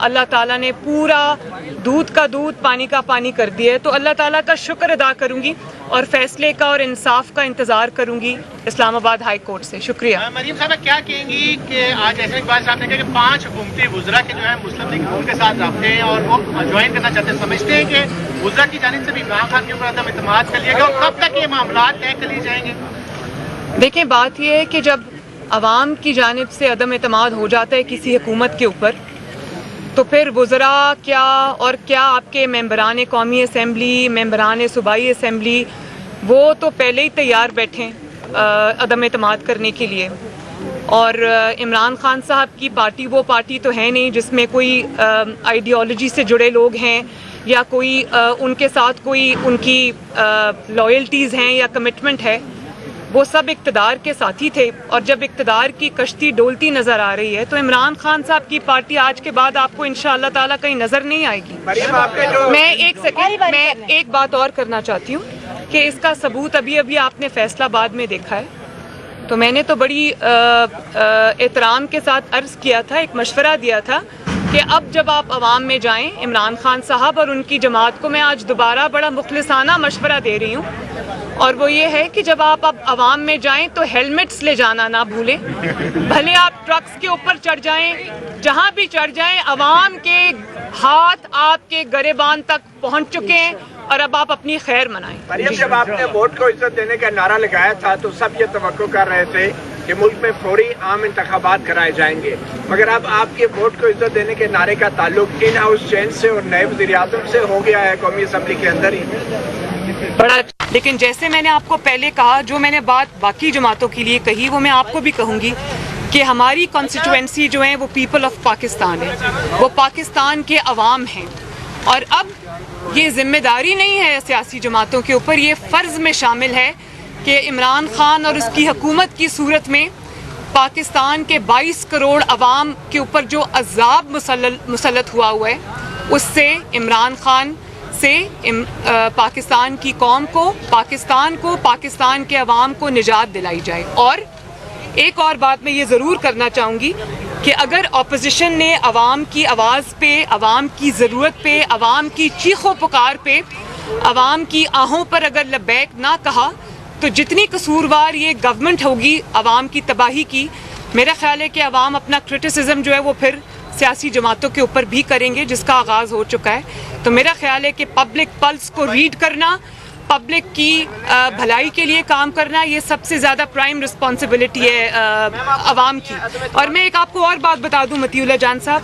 अल्लाह ताला ने पूरा दूध का दूध पानी का पानी कर दिया है, तो अल्लाह ताला का शुक्र अदा करूंगी और फैसले का और इंसाफ का इंतज़ार करूंगी इस्लामाबाद हाई कोर्ट से। शुक्रिया। मरीम साहब क्या कहेंगी कि आज ऐसे इकबाल साहब ने कहा कि 5 हुकूमती वुज़रा के जो है मुस्लिम लीग उनके साथ रखते हैं और वो ज्वाइन करना चाहते हैं, समझते हैं कि वुज़रा की जानिब से भी इमरान खान के ऊपर अदम एतमाद कर लिया गया और कब तक ये मामला तय कर लिए जाएंगे? देखें, बात यह है कि जब अवाम की जानिब से अदम एतमाद हो जाता है किसी हुकूमत के ऊपर, तो फिर वुज़रा क्या और क्या आपके मेंबरान कौमी असम्बली, मेंबरान सूबाई असम्बली, वो तो पहले ही तैयार बैठे अदम एतमाद करने के लिए। और इमरान खान साहब की पार्टी वो पार्टी तो है नहीं जिसमें कोई आइडियोलॉजी से जुड़े लोग हैं या कोई उनके साथ कोई उनकी लॉयल्टीज़ हैं या कमिटमेंट है। वो सब इक़्तिदार के साथी थे और जब इक़्तिदार की कश्ती डोलती नज़र आ रही है तो इमरान खान साहब की पार्टी आज के बाद आपको इंशाअल्लाह ताला कहीं नज़र नहीं आएगी। मैं एक बात और करना चाहती हूँ कि इसका सबूत अभी अभी आपने फैसलाबाद में देखा है। तो मैंने तो बड़ी एहतराम के साथ अर्ज़ किया था, एक मशवरा दिया था कि अब जब आप अवाम में जाएं, इमरान खान साहब और उनकी जमात को मैं आज दोबारा बड़ा मुखलिसाना मशवरा दे रही हूँ, और वो ये है कि जब आप अब अवाम में जाएं तो हेलमेट्स ले जाना ना भूलें। भले आप ट्रक्स के ऊपर चढ़ जाएं, जहाँ भी चढ़ जाएं, अवाम के हाथ आपके गरेबान तक पहुँच चुके हैं और अब आप अपनी खैर मनाएं। जब आपने वोट को इज्जत देने का नारा लगाया था तो सब ये तवक्को कर रहे थे कि मुल्क में फौरी आम इंतखाबात कराए जाएंगे, मगर अब आपके वोट को इज्जत देने के नारे का ताल्लुक इन हाउस चेंज से और नए वज़ीर-ए-आज़म से हो गया है कौमी असम्बली के अंदर ही। बड़ा, लेकिन जैसे मैंने आपको पहले कहा, जो मैंने बात बाकी जमातों के लिए कही वो मैं आपको भी कहूँगी कि हमारी कॉन्स्टिट्यूएंसी जो है वो पीपल ऑफ पाकिस्तान है, वो पाकिस्तान के अवाम हैं। और अब ये जिम्मेदारी नहीं है सियासी जमातों के ऊपर, ये फ़र्ज़ में शामिल है कि इमरान खान और उसकी हुकूमत की सूरत में पाकिस्तान के 22 करोड़ अवाम के ऊपर जो अज़ाब मुसल्लत हुआ है उससे इमरान खान से पाकिस्तान की कौम को, पाकिस्तान के अवाम को निजात दिलाई जाए। और एक और बात मैं ये ज़रूर करना चाहूँगी कि अगर अपोजिशन ने अवाम की आवाज़ पे, अवाम की ज़रूरत पे, अवाम की चीखों पुकार पे, अवाम की आहों पर अगर लब्बैक ना कहा तो जितनी कसूरवार ये गवर्नमेंट होगी अवाम की तबाही की, मेरा ख्याल है कि अवाम अपना क्रिटिसिज्म जो है वो फिर सियासी जमातों के ऊपर भी करेंगे, जिसका आगाज़ हो चुका है। तो मेरा ख्याल है कि पब्लिक पल्स को रीड करना, पब्लिक की भलाई के लिए काम करना, ये सबसे ज़्यादा प्राइम रिस्पॉन्सिबिलिटी है अवाम की। और मैं एक आपको और बात बता दूँ मतीउल्लाह जान साहब,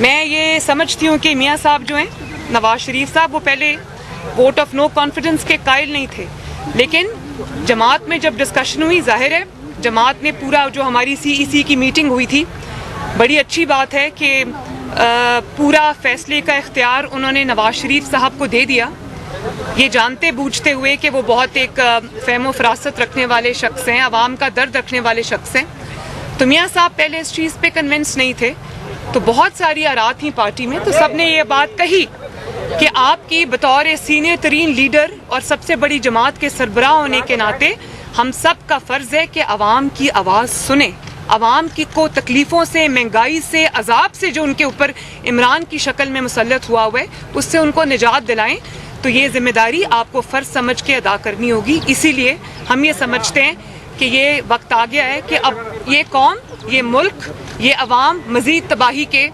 मैं ये समझती हूँ कि मियाँ साहब जो हैं, नवाज शरीफ साहब, वो पहले वोट ऑफ नो कॉन्फिडेंस के कायल नहीं थे, लेकिन जमात में जब डिस्कशन हुई, जाहिर है जमात ने पूरा जो हमारी CEC की मीटिंग हुई थी, बड़ी अच्छी बात है कि पूरा फैसले का इख्तियार उन्होंने नवाज शरीफ साहब को दे दिया, ये जानते बूझते हुए कि वो बहुत एक फ़हम फरासत रखने वाले शख्स हैं, अवाम का दर्द रखने वाले शख्स हैं। तो मियाँ साहब पहले इस चीज़ पे कन्विंस नहीं थे, तो बहुत सारी आरात थी पार्टी में, तो सब ने ये बात कही कि आपकी बतौर सीनियर तरीन लीडर और सबसे बड़ी जमात के सरबराह होने के नाते हम सब का फ़र्ज़ है कि अवाम की आवाज़ सुने, अवाम की को तकलीफ़ों से, महंगाई से, अजाब से जो उनके ऊपर इमरान की शक्ल में मुसल्लत हुआ है उससे उनको निजात दिलाएं। तो ये जिम्मेदारी आपको फ़र्ज़ समझ के अदा करनी होगी। इसीलिए हम ये समझते हैं कि ये वक्त आ गया है कि अब ये कौम, ये मुल्क, ये अवाम मज़ीद तबाही के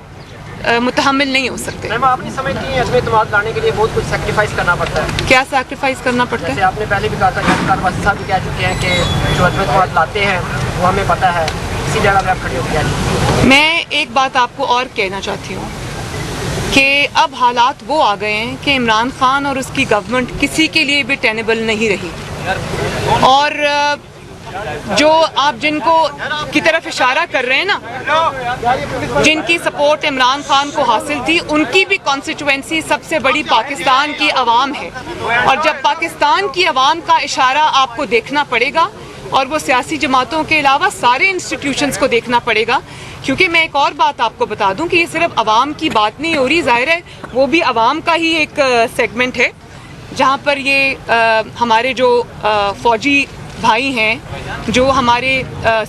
मुतहम्मिल नहीं हो सकते। आप नहीं समझती हैं अदम एतमाद लाने के लिए बहुत कुछ सैक्रिफाइस करना पड़ता है? क्या सैक्रिफाइस करना पड़ता है? आपने पहले भी कहा था, कारवासी साहब भी कह चुके हैं कि जो अदम एतमाद लाते हैं वो हमें पता है, इसी जगह पे आप खड़े हो गया। मैं एक बात आपको और कहना चाहती हूँ कि अब हालात वो आ गए हैं कि इमरान खान और उसकी गवर्नमेंट किसी के लिए भी टेनेबल नहीं रही, और जो आप जिनको की तरफ इशारा कर रहे हैं ना, जिनकी सपोर्ट इमरान खान को हासिल थी, उनकी भी कॉन्स्टिट्यूएंसी सबसे बड़ी पाकिस्तान की आवाम है। और जब पाकिस्तान की आवाम का इशारा आपको देखना पड़ेगा, और वो सियासी जमातों के अलावा सारे इंस्टीट्यूशंस को देखना पड़ेगा, क्योंकि मैं एक और बात आपको बता दूं कि ये सिर्फ अवाम की बात नहीं हो रही, जाहिर है वो भी अवाम का ही एक सेगमेंट है, जहाँ पर ये हमारे जो फ़ौजी भाई हैं, जो हमारे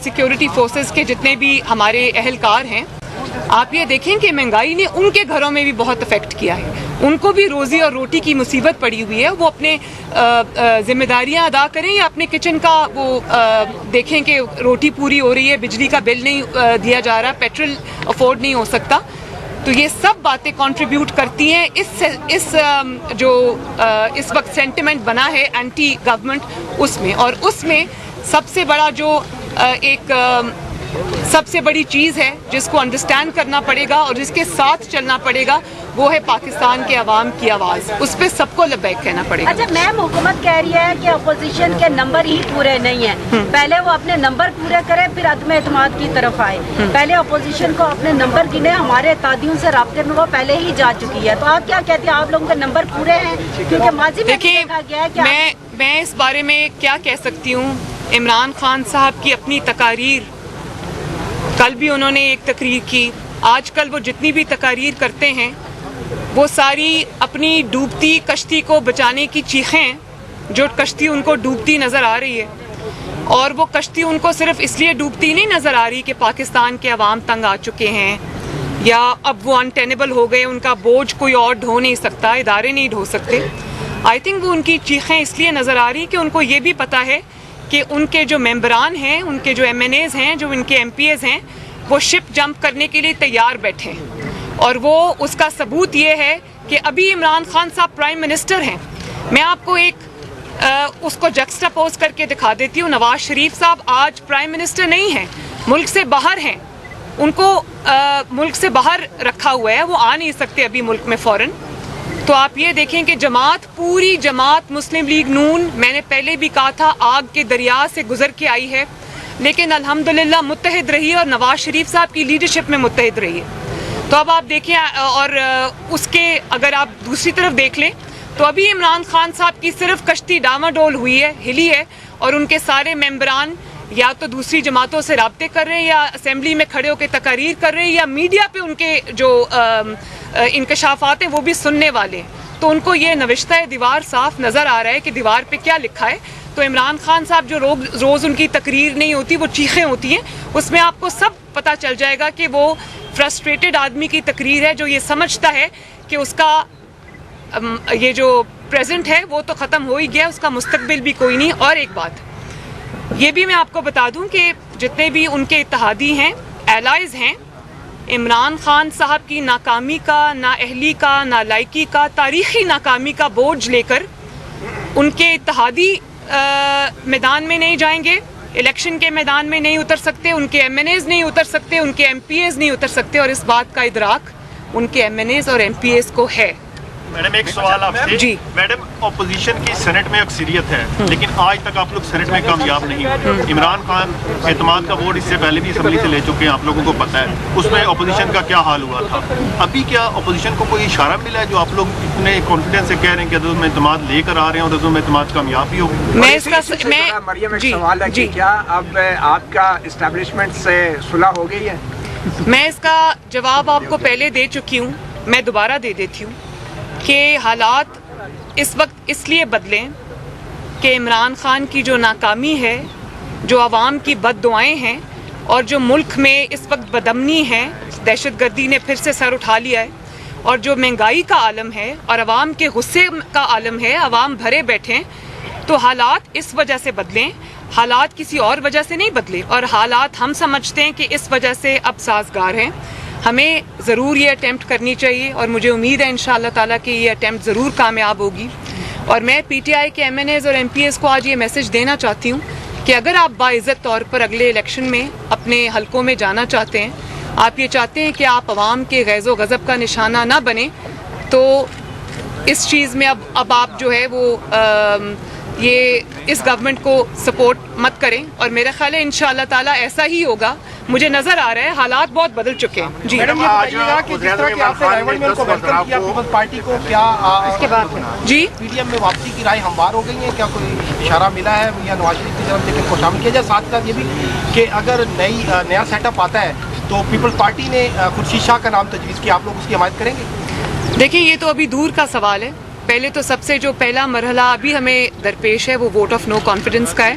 सिक्योरिटी फोर्सेस के जितने भी हमारे अहलकार हैं, आप ये देखें कि महंगाई ने उनके घरों में भी बहुत अफेक्ट किया है, उनको भी रोज़ी और रोटी की मुसीबत पड़ी हुई है। वो अपने जिम्मेदारियां अदा करें या अपने किचन का वो देखें कि रोटी पूरी हो रही है, बिजली का बिल नहीं दिया जा रहा, पेट्रोल अफोर्ड नहीं हो सकता। तो ये सब बातें कंट्रीब्यूट करती हैं इस वक्त सेंटिमेंट बना है एंटी गवर्नमेंट उसमें। और उसमें सबसे बड़ा जो सबसे बड़ी चीज़ है जिसको अंडरस्टैंड करना पड़ेगा और जिसके साथ चलना पड़ेगा, वो है पाकिस्तान के अवाम की आवाज़। उस पर सबको लबैक कहना पड़ेगा। अच्छा मैम, हुकूमत कह रही है कि अपोजिशन के नंबर ही पूरे नहीं है, पहले वो अपने नंबर पूरे करे फिर अदम एतमाद की तरफ आए। पहले अपोजिशन को अपने नंबर गिने, हमारे इत्तेहादियों से राब्ते में वो पहले ही जा चुकी है। तो आप क्या कहते हैं, आप लोगों के नंबर पूरे हैं? क्योंकि माजी में देखा गया है कि मैं इस बारे में क्या कह सकती हूँ। इमरान खान साहब की अपनी तकारीर, कल भी उन्होंने एक तकरीर की, आजकल वो जितनी भी तकारीर करते हैं वो सारी अपनी डूबती कश्ती को बचाने की चीखें, जो कश्ती उनको डूबती नज़र आ रही है। और वो कश्ती उनको सिर्फ इसलिए डूबती नहीं नज़र आ रही कि पाकिस्तान के अवाम तंग आ चुके हैं या अब वो अनटेनेबल हो गए, उनका बोझ कोई और ढो नहीं सकता, इदारे नहीं ढो सकते। आई थिंक वो उनकी चीखें इसलिए नज़र आ रही कि उनको ये भी पता है कि उनके जो मेंबरान हैं, उनके जो MNAs हैं, जो उनके MPAs हैं, वो शिप जंप करने के लिए तैयार बैठे हैं। और वो उसका सबूत ये है कि अभी इमरान खान साहब प्राइम मिनिस्टर हैं। मैं आपको एक उसको जक्सटापोज करके दिखा देती हूँ। नवाज शरीफ साहब आज प्राइम मिनिस्टर नहीं हैं, मुल्क से बाहर हैं। उनको मुल्क से बाहर रखा हुआ है, वो आ नहीं सकते अभी मुल्क में फ़ौरन। तो आप ये देखें कि जमात, पूरी जमात मुस्लिम लीग नून, मैंने पहले भी कहा था, आग के दरिया से गुजर के आई है, लेकिन अल्हम्दुलिल्लाह मुत्तहिद रही है और नवाज शरीफ साहब की लीडरशिप में मुत्तहिद रही है। तो अब आप देखें, और उसके अगर आप दूसरी तरफ देख लें तो अभी इमरान खान साहब की सिर्फ कश्ती डामाडोल हुई है, हिली है, और उनके सारे मेंबरान या तो दूसरी जमातों से राब्ते कर रहे हैं या असेंबली में खड़े होकर तकारीर कर रहे हैं या मीडिया पे उनके जो इंकशाफात हैं वो भी सुनने वाले हैं। तो उनको ये नविश्ता दीवार साफ नज़र आ रहा है कि दीवार पे क्या लिखा है। तो इमरान खान साहब जो रोज़ उनकी तकरीर नहीं होती, वो चीखें होती हैं, उसमें आपको सब पता चल जाएगा कि वो फ्रस्ट्रेटेड आदमी की तकरीर है जो ये समझता है कि उसका ये जो प्रेजेंट है वो तो ख़त्म हो ही गया, उसका मुस्तकबिल भी कोई नहीं। और एक बात ये भी मैं आपको बता दूं कि जितने भी उनके इत्तेहादी हैं, एलाइज हैं, इमरान खान साहब की नाकामी का, नाअहली का, नालायकी का, तारीख़ी नाकामी का बोझ लेकर उनके इत्तेहादी मैदान में नहीं जाएंगे, इलेक्शन के मैदान में नहीं उतर सकते, उनके MNAs नहीं उतर सकते, उनके MPAs नहीं उतर सकते। और इस बात का इदराक उनके MNAs और MPAs को है। मैडम एक सवाल आपसे। जी मैडम, ऑपोजिशन की सेनेट में अक्सरियत है, लेकिन आज तक आप लोग सेनेट में कामयाब नहीं हुए। इमरान खान एतमाद का वोट इससे पहले भी असम्बली से ले चुके हैं, आप लोगों को पता है उसमें ऑपोजिशन का क्या हाल हुआ था। अभी क्या ऑपोजिशन को कोई इशारा मिला है जो आप लोग इतने कॉन्फिडेंस से कह रहे हैं कि अदम एतमाद लेकर आ रहे हैं और अदम एतमाद कामयाब भी होगी? मैं मरियम, एक सवाल है कि क्या अब आपका इस्टेब्लिशमेंट से सुलह हो गई है? मैं इसका जवाब आपको पहले दे चुकी हूँ, मैं दोबारा दे देती हूँ कि हालात इस वक्त इसलिए बदलें कि इमरान खान की जो नाकामी है, जो आवाम की बद्दुआएं हैं और जो मुल्क में इस वक्त बदअमनी है, दहशतगर्दी ने फिर से सर उठा लिया है, और जो महंगाई का आलम है और आवाम के गुस्से का आलम है, आवाम भरे बैठे हैं। तो हालात इस वजह से बदलें, हालात किसी और वजह से नहीं बदले। और हालात हम समझते हैं कि इस वजह से अब साजगार हैं। हमें ज़रूर ये अटैम्प्ट करनी चाहिए और मुझे उम्मीद है इंशाअल्लाह ताला कि ये अटैम्प्ट ज़रूर कामयाब होगी। और मैं PTI के MNAs और MPAs को आज ये मैसेज देना चाहती हूँ कि अगर आप बाइज़्ज़त तौर पर अगले इलेक्शन में अपने हलकों में जाना चाहते हैं, आप ये चाहते हैं कि आप अवाम के गैज़ो गज़ब का निशाना ना बने, तो इस चीज़ में अब आप जो है वो ये इस गवर्नमेंट को सपोर्ट मत करें। और मेरा ख्याल है इंशाअल्लाह ताला ऐसा ही होगा। मुझे नजर आ रहा है हालात बहुत बदल चुके हैं। जी मैडम, ये बताइएगा कि जिस तरह के आपने राइवल में उनको वेलकम किया पीपल्स पार्टी को, क्या इसके बाद जी PDM में वापसी की राय हमवार हो गई है? क्या कोई इशारा मिला है या नवाज शरीफ की तरफ से किनको शामिल किया जाए? साथ साथ ये भी कि अगर नया सेटअप आता है तो पीपल्स पार्टी ने खुर्शीद शाह का नाम तजवीज़ किया, आप लोग उसकी हमायत करेंगे? देखिए, ये तो अभी दूर का सवाल है। पहले तो सबसे जो पहला मरहला अभी हमें दरपेश है वो वोट ऑफ नो कॉन्फिडेंस का है।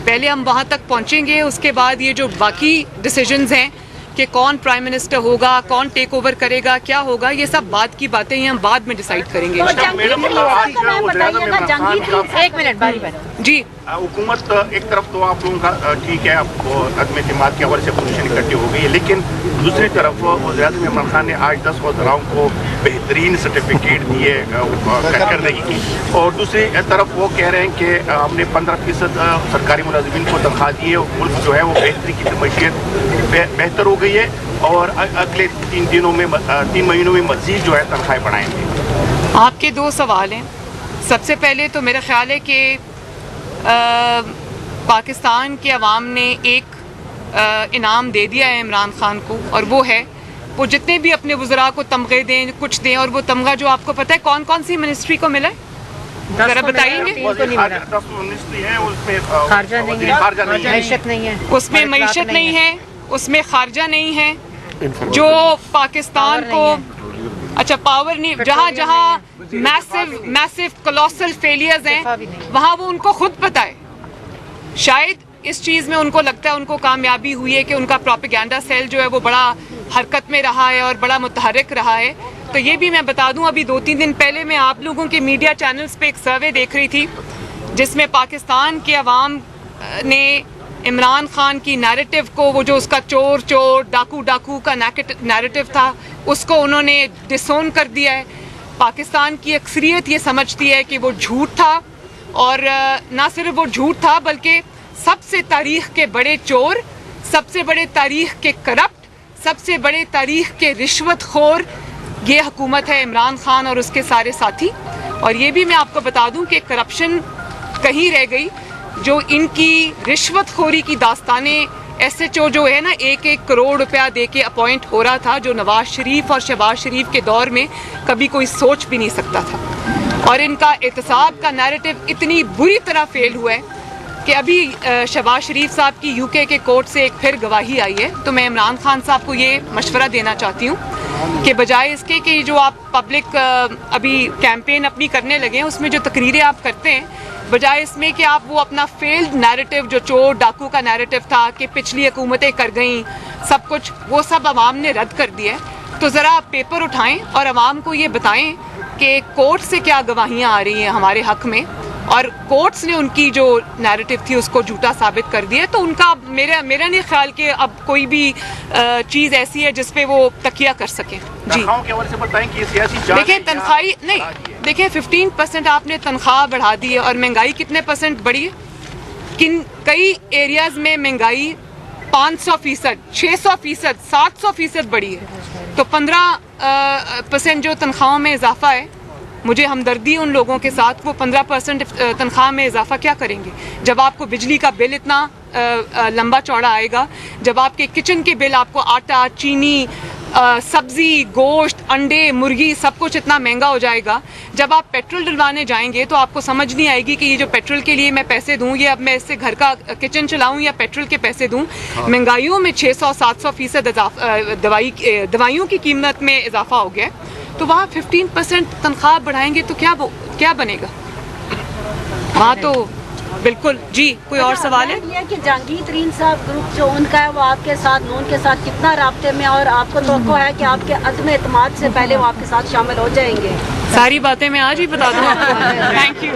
पहले हम वहाँ तक पहुँचेंगे, उसके बाद ये जो बाकी डिसीजंस हैं कि कौन प्राइम मिनिस्टर होगा, कौन टेक ओवर करेगा, क्या होगा, ये सब बाद की बातें हैं, हम बाद में डिसाइड करेंगे। तो जहांगीर साहब का नाम बताइए ना, जहांगीर, एक मिनट बारी जी। हुकूमत एक तरफ तो आप लोगों का ठीक है, आपको अदम एतमाद के हवाले से पोजीशन इकट्ठी हो गई है, लेकिन दूसरी तरफ वज़ीर-ए-आज़म इमरान खान ने आज 10 वज़राओं को बेहतरीन सर्टिफिकेट दिए करने की, और दूसरी तरफ वो कह रहे हैं कि हमने 15% सरकारी मुलाजिमीन को तनख्वाह दी है, मुल्क जो है वो बेहतरी की मैशियत बेहतर हो गई है, और अगले 3 महीनों में मज़ीद जो है तनख्वाहें बढ़ाएंगे। आपके 2 सवाल हैं। सबसे पहले तो मेरा ख्याल है कि पाकिस्तान के अवाम ने एक इनाम दे दिया है इमरान खान को, और वो है वो जितने भी अपने वज़रा को तमगे दें, कुछ दें, और वो तमगा जो आपको पता है कौन कौन सी मिनिस्ट्री को मिला है, ज़रा बताइएंगे। मैशत नहीं है, उसमें मईशत नहीं है, उसमें खारजा नहीं है, जो पाकिस्तान को अच्छा पावर नहीं, जहाँ जहाँ मैसिव कोलोसल फेलियर्स हैं वहाँ वो उनको खुद पता है। शायद इस चीज़ में उनको लगता है उनको कामयाबी हुई है कि उनका प्रोपेगेंडा सेल जो है वो बड़ा हरकत में रहा है और बड़ा मुतहरिक रहा है। तो ये भी मैं बता दूं, अभी 2-3 दिन पहले मैं आप लोगों के मीडिया चैनल्स पे एक सर्वे देख रही थी जिसमें पाकिस्तान के अवाम ने इमरान खान की नैरेटिव को, वो जो उसका चोर चोर डाकू डाकू का नैरेटिव था, उसको उन्होंने डिसोन कर दिया है। पाकिस्तान की अक्सरियत ये समझती है कि वो झूठ था, और ना सिर्फ वो झूठ था बल्कि सबसे तारीख के बड़े चोर, सबसे बड़े तारीख के करप्ट, सबसे बड़े तारीख के रिश्वतखोर ये हुकूमत है इमरान खान और उसके सारे साथी। और ये भी मैं आपको बता दूं कि करप्शन कहीं रह गई, जो इनकी रिश्वतखोरी की दास्तानें, SHO जो है ना 1-1 करोड़ रुपया दे के अपॉइंट हो रहा था, जो नवाज शरीफ और शहबाज शरीफ के दौर में कभी कोई सोच भी नहीं सकता था। और इनका एहतसाब का नैरेटिव इतनी बुरी तरह फेल हुआ है कि अभी शहबाज शरीफ साहब की UK के कोर्ट से एक फिर गवाही आई है। तो मैं इमरान खान साहब को ये मशवरा देना चाहती हूँ कि बजाय इसके कि जो आप पब्लिक अभी कैंपेन अपनी करने लगे हैं, उसमें जो तकरीरें आप करते हैं, बजाय इसमें कि आप वो अपना फेल्ड नैरेटिव जो चोर डाकू का नैरेटिव था कि पिछली हुकूमतें कर गईं सब कुछ, वो सब अवाम ने रद्द कर दिया है। तो ज़रा आप पेपर उठाएं और अवाम को ये बताएं कि कोर्ट से क्या गवाहियाँ आ रही हैं हमारे हक़ में, और कोर्ट्स ने उनकी जो नैरेटिव थी उसको झूठा साबित कर दिया। तो उनका मेरा नहीं ख्याल कि अब कोई भी चीज़ ऐसी है जिस पे वो तकिया कर सके। जी देखिए, तनख्वाही नहीं, देखिए 15% आपने तनख्वाह बढ़ा दी है, और महंगाई कितने % बढ़ी है? कई एरियाज़ में महंगाई 500%, 600%, 700% बढ़ी है। तो 15% जो तनख्वाहों में इजाफा है, मुझे हमदर्दी उन लोगों के साथ, वो 15% तनख्वाह में इजाफा क्या करेंगे जब आपको बिजली का बिल इतना लंबा चौड़ा आएगा, जब आपके किचन के बिल, आपको आटा, चीनी, सब्जी, गोश्त, अंडे, मुर्गी सब कुछ इतना महंगा हो जाएगा। जब आप पेट्रोल डलवाने जाएंगे तो आपको समझ नहीं आएगी कि ये जो पेट्रोल के लिए मैं पैसे दूं, ये अब मैं इससे घर का किचन चलाऊं या पेट्रोल के पैसे दूं। महंगाइयों में 600-700% दवाइयों की कीमत में इजाफा हो गया। तो वहाँ 15% तनख्वाह बढ़ाएंगे तो क्या बनेगा वहाँ? तो बिल्कुल जी। कोई और सवाल है? ये कि जहांगीर तरीन साहब ग्रुप जो उनका है वो आपके साथ, नून के साथ कितना राब्ते में, और आपको तवक्को है कि आपके अदम एतमाद से पहले वो आपके साथ शामिल हो जाएंगे? सारी बातें मैं आज ही बता दूँ आपको। Thank you.